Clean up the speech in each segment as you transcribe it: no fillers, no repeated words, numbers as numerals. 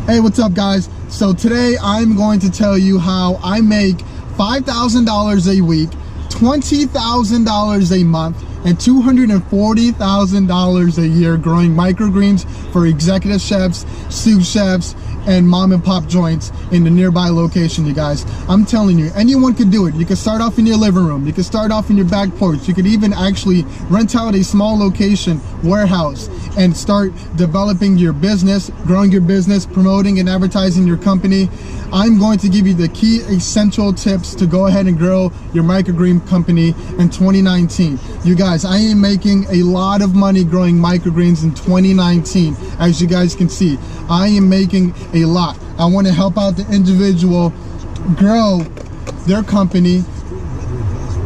Hey, what's up guys? So today I'm going to tell you how I make $5,000 a week, $20,000 a month, and $240,000 a year growing microgreens for executive chefs, sous chefs, and mom and pop joints in the nearby location, you guys. I'm telling you, anyone could do it. You could start off in your living room. You could start off in your back porch. You could even actually rent out a small location, warehouse, and start developing your business, growing your business, promoting and advertising your company. I'm going to give you the key essential tips to go ahead and grow your microgreen company in 2019. You guys, I am making a lot of money growing microgreens in 2019. As you guys can see, I am making a lot. I want to help out the individual grow their company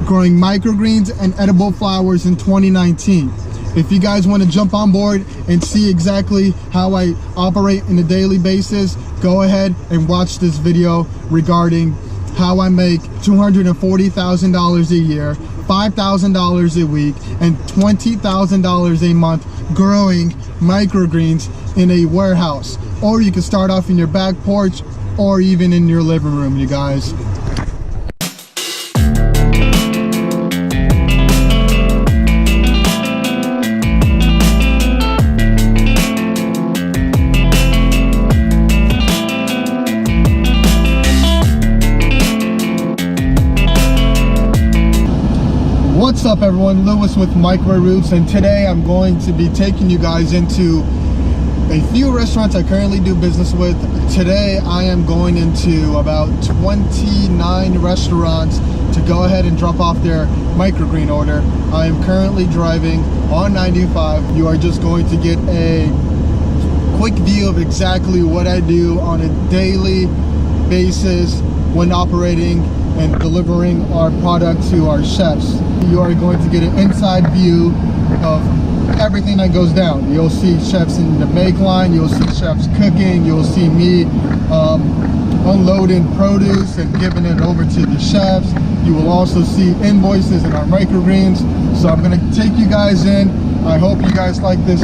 growing microgreens and edible flowers in 2019. If you guys want to jump on board and see exactly how I operate on a daily basis, go ahead and watch this video regarding how I make $240,000 a year, $5,000 a week, and $20,000 a month growing microgreens in a warehouse. Or you can start off in your back porch or even in your living room, you guys. What's up everyone, Lewis with Microgreens, and today I'm going to be taking you guys into a few restaurants I currently do business with. Today I am going into about 29 restaurants to go ahead and drop off their microgreen order. I am currently driving on 95. You are just going to get a quick view of exactly what I do on a daily basis when operating and delivering our product to our chefs. You are going to get an inside view of everything that goes down. You'll see chefs in the make line, you'll see chefs cooking, you'll see me unloading produce and giving it over to the chefs. You will also see invoices in our microgreens. So I'm going to take you guys in. I hope you guys like this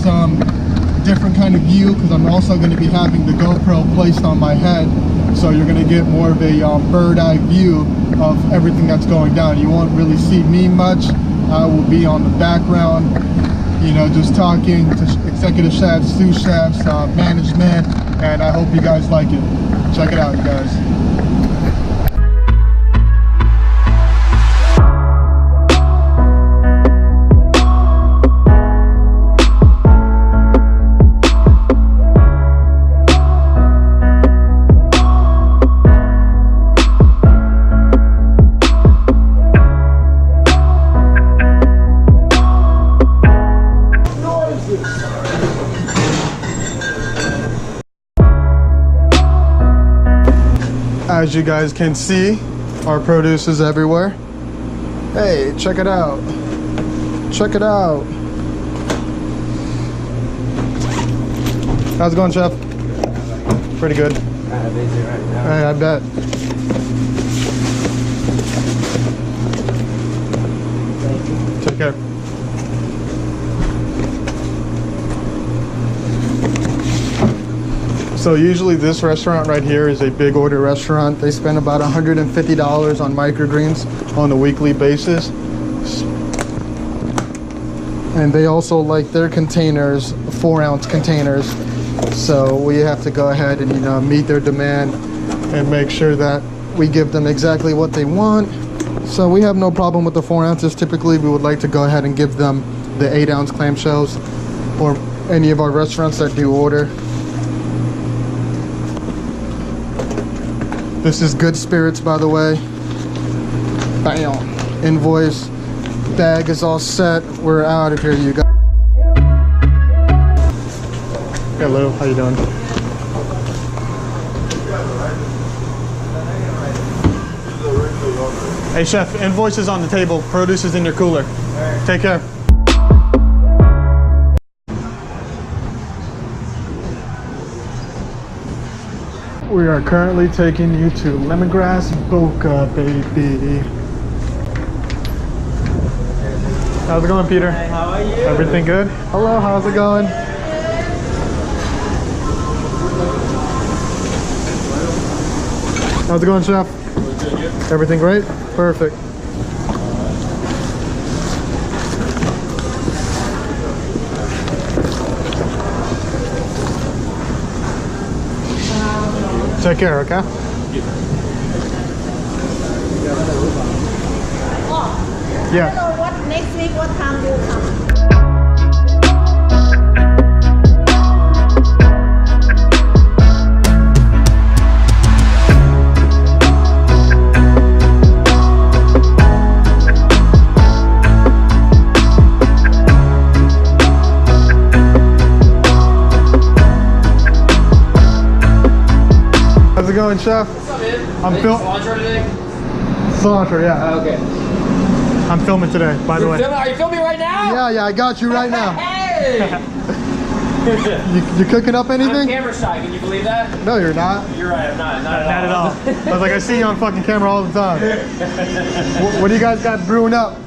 different kind of view, because I'm also going to be having the GoPro placed on my head. So you're going to get more of a bird eye view of everything that's going down. You won't really see me much. I will be on the background, you know, just talking to executive chefs, sous chefs, management, and I hope you guys like it. Check it out, you guys. As you guys can see, our produce is everywhere. Hey, check it out. Check it out. How's it going, Chef? Pretty good. Busy right now. Hey, I bet. Thank you. Take care. So usually this restaurant right here is a big order restaurant. They spend about $150 on microgreens on a weekly basis. And they also like their containers, 4-ounce containers. So we have to go ahead and, you know, meet their demand and make sure that we give them exactly what they want. So we have no problem with the 4 ounces. Typically we would like to go ahead and give them the 8-ounce clamshells, or any of our restaurants that do order. This is Good Spirits, by the way. Bam. Invoice. Bag is all set. We're out of here, you guys. Hello, how you doing? Hey chef, invoice is on the table. Produce is in your cooler. Take care. We are currently taking you to Lemongrass Boca, baby. How's it going, Peter? Hey, how are you? Everything good? Hello, how's it going? How's it going, Chef? Everything great? Perfect. Take care, okay? Yeah. Hello, what next week? What time do you come? How's it going, Chef? What's up, man? I'm cilantro today? Cilantro, yeah. Oh, okay. I'm filming today, by the way. Are you filming right now? Yeah, I got you right now. Hey! You cooking up anything? I'm camera shy, can you believe that? No, you're not. You're right, I'm not Not at all. I was like, I see you on fucking camera all the time. What do you guys got brewing up?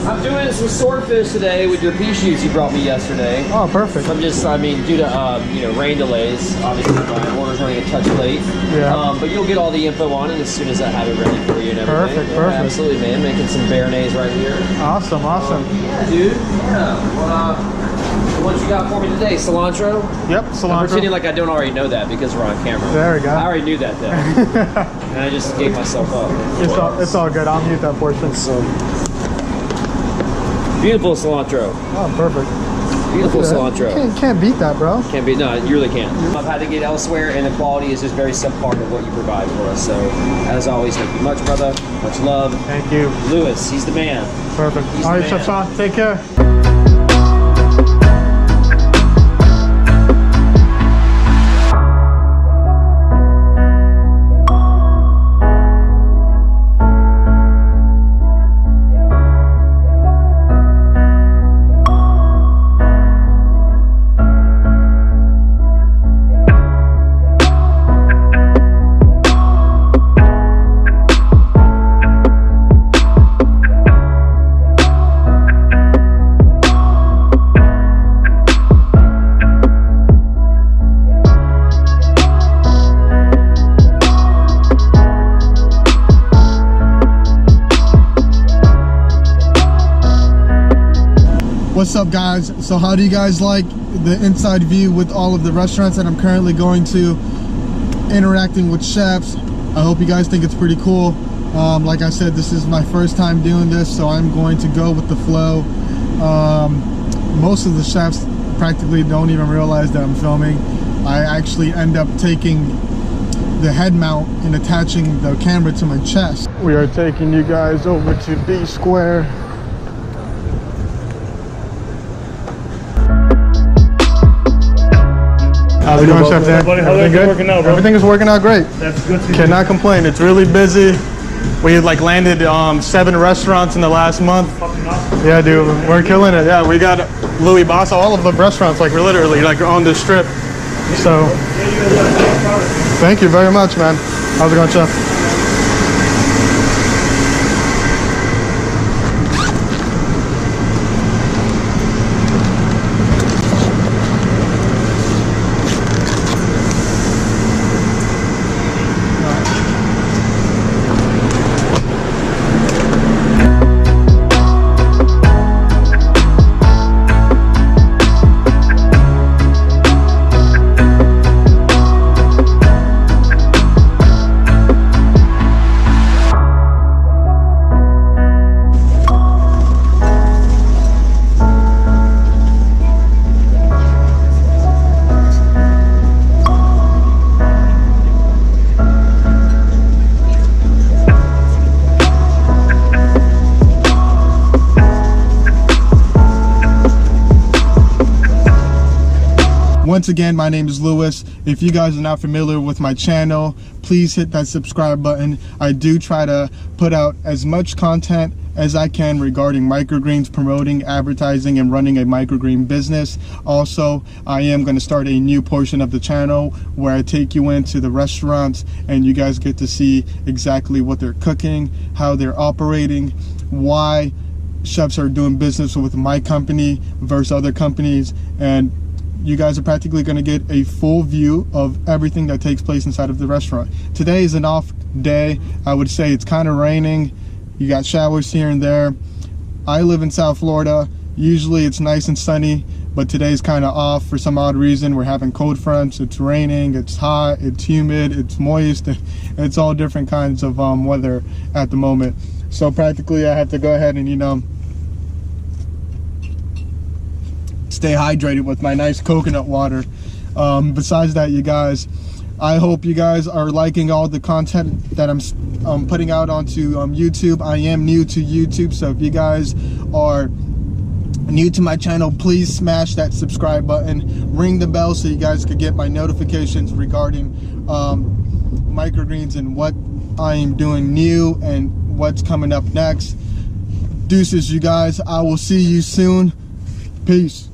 I'm doing some swordfish today with your pea shoots you brought me yesterday. Oh, perfect. I'm just, due to, rain delays, obviously my order's running a touch late. Yeah. But you'll get all the info on it as soon as I have it ready for you and everything. Perfect, Yeah, perfect. absolutely, man. Making some béarnaise right here. Awesome, awesome. Yeah, dude. Yeah. Well, what you got for me today? Cilantro? Yep, I'm cilantro. pretending like I don't already know that because we're on camera. There we go. I already knew that though. And I just gave myself up. It's all good. I'll mute that portion. Beautiful cilantro. Oh, perfect. Beautiful cilantro. Can't beat that, bro. Can't be, no, you really can't. I've had to get elsewhere and the quality is just very subpar of what you provide for us. So, as always, thank you much, brother. Much love. Thank you. Lewis, he's the man. Perfect. He's All the right, Chef man. Sa, take care. What's up, guys? So how do you guys like the inside view with all of the restaurants that I'm currently going to, interacting with chefs? I hope you guys think it's pretty cool. Like I said, this is my first time doing this, so I'm going to go with the flow. Most of the chefs practically don't even realize that I'm filming. I actually end up taking the head mount and attaching the camera to my chest. We are taking you guys over to B Square. How's it going, Chef Dan? How's Everything everything good? working out, bro? Everything is working out great. That's good to hear. Cannot complain. It's really busy. We like landed 7 restaurants in the last month. Fucking awesome. Yeah, dude, we're killing it. Yeah, we got Louis Basso, all of the restaurants, like we're literally like on this strip. So, thank you very much, man. How's it going, Chef? Once again, my name is Lewis. If you guys are not familiar with my channel, please hit that subscribe button. I do try to put out as much content as I can regarding microgreens, promoting, advertising, and running a microgreen business. Also, I am going to start a new portion of the channel where I take you into the restaurants and you guys get to see exactly what they're cooking, how they're operating, why chefs are doing business with my company versus other companies, and you guys are practically going to get a full view of everything that takes place inside of the restaurant. Today is an off day. I would say it's kind of raining. You got showers here and there. I live in South Florida. Usually it's nice and sunny, but today's kind of off for some odd reason. We're having cold fronts. It's raining, it's hot, it's humid, it's moist. It's all different kinds of weather at the moment. So practically I have to go ahead and, you know, stay hydrated with my nice coconut water. Besides that, you guys, I hope you guys are liking all the content that I'm putting out onto YouTube. I am new to YouTube, so if you guys are new to my channel, please smash that subscribe button, ring the bell so you guys could get my notifications regarding microgreens and what I am doing new and what's coming up next. Deuces, you guys. I will see you soon. Peace.